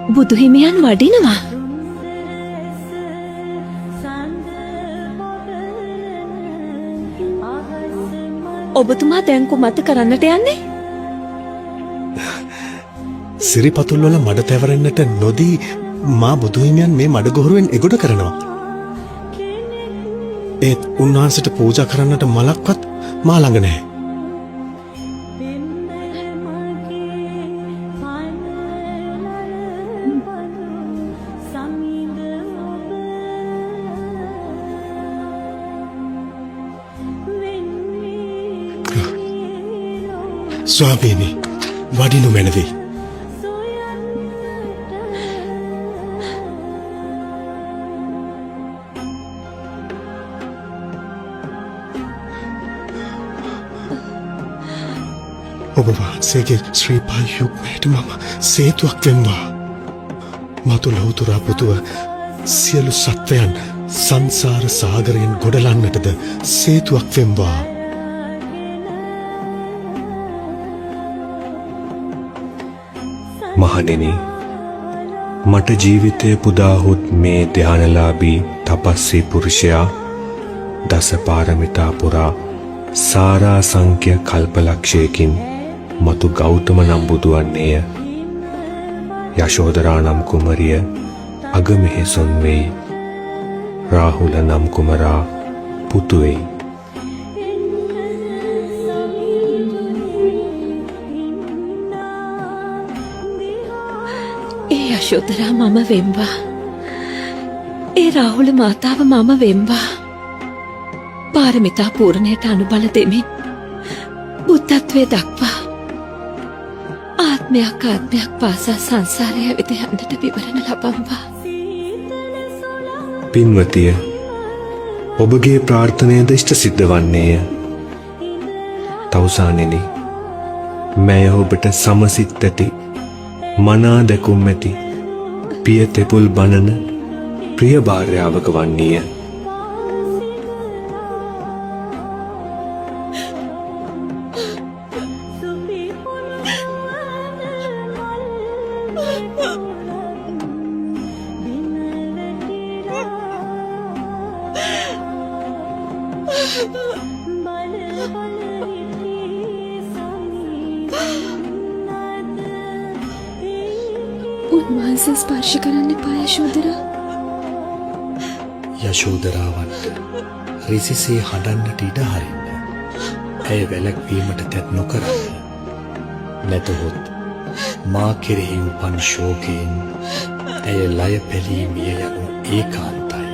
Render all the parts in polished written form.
බුදු හිමියන් වඩිනවා. ඔබතුමා දැන් කුමත කරන්නට යන්නේ? සිරිපතුල් වල මඩ තැවරෙන්නට නොදී මා බුදු හිමියන් මේ මඩ ගොහරුවෙන් එගොඩ කරනවා. ඒත් උන්වහන්සේට පූජා කරන්නට මලක්වත් මා ළඟ නැහැ. ස්වාමීනි, වඩිනු මැනවි. ඔබ වහන්සේගේ ශ්‍රී පායුග්මයට මම සේතුවක් වෙම්වා. මතු ලොවුතුරා පුතුව සියලු සත්වයන් සංසාර සාගරයෙන් ගොඩලන්නටද සේතුවක් වෙම්වා. මහණෙනි, මට ජීවිතය පුදාහොත් මේ ධානලාභී තපස්සී පුරුෂයා දස පාරමිතා පුරා සාරා සංඛ්‍ය කල්පලක්ෂයකින් මතු ගෞතම නම් බුදුවන්නේය. යශෝදරා නම් කුමරිය අගමෙහෙසොන් වෙයි. රාහුල නම් කුමරා පුතු වෙයි. යශෝදරා මම වෙම්වා. ඒ රාහුල මාතාව මම වෙම්වා. පාරමිතා පූර්ණයට අනුබල දෙමින් බුද්ධත්වයේ දක්වා ආත්මයක් පාසා සංසාරය වෙත යන්නට විවරණ ලබම්වා. පින්වතිය, ඔබගේ ප්‍රාර්ථනයද ඉෂ්ට සිද්ධ වන්නේය. තවුසානෙනි, මැය ඔබට සමසිත් ඇති මනා දැකුම් ඇති පිය තෙපුල් බණන ප්‍රිය භාර්යාවක වන්නේය. උන්වහන්සේ ස්පර්ශ කරන්න එපා යශෝදරා. යශෝදරාවන්ට රිසිසේ හඬන්නට ඉඩ හරින්න. ඇය වැළැක්වීමට තැත් නොකරන්න. නැතහොත් මා කෙරෙහි උපන් ශෝකයෙන් ඇය ලය පැලීමිය යනු ඒකාන්තයි.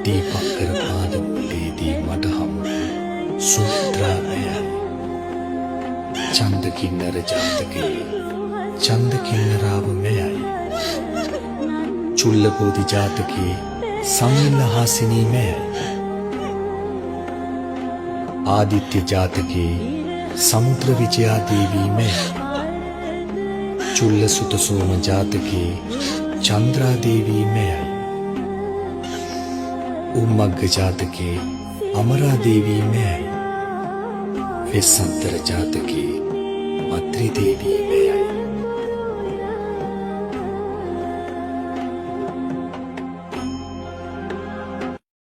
දීපක්කර පාදමුලේදී මට හමු සුත්‍රාමයයි. චන්දකින්නර ජාතකයේ චන්දකින්නරාව මෙයයි. චුල්ලබෝධි ජාතකයේ සම්මිල්ලහාසිනී මෙයයි. ආදිත්‍ය ජාතකයේ සමුද්‍ර විජයා දේවී මෙයයි. චුල්ලසුත සෝම ජාතකයේ චන්ද්‍රා දේවී මෙයයි. උම්මග්ග ජාතකයේ අමරා දේවී මෙයයි. වෙස්සන්තර ජාතකයේ මත්‍රි දේවී මෙයයි.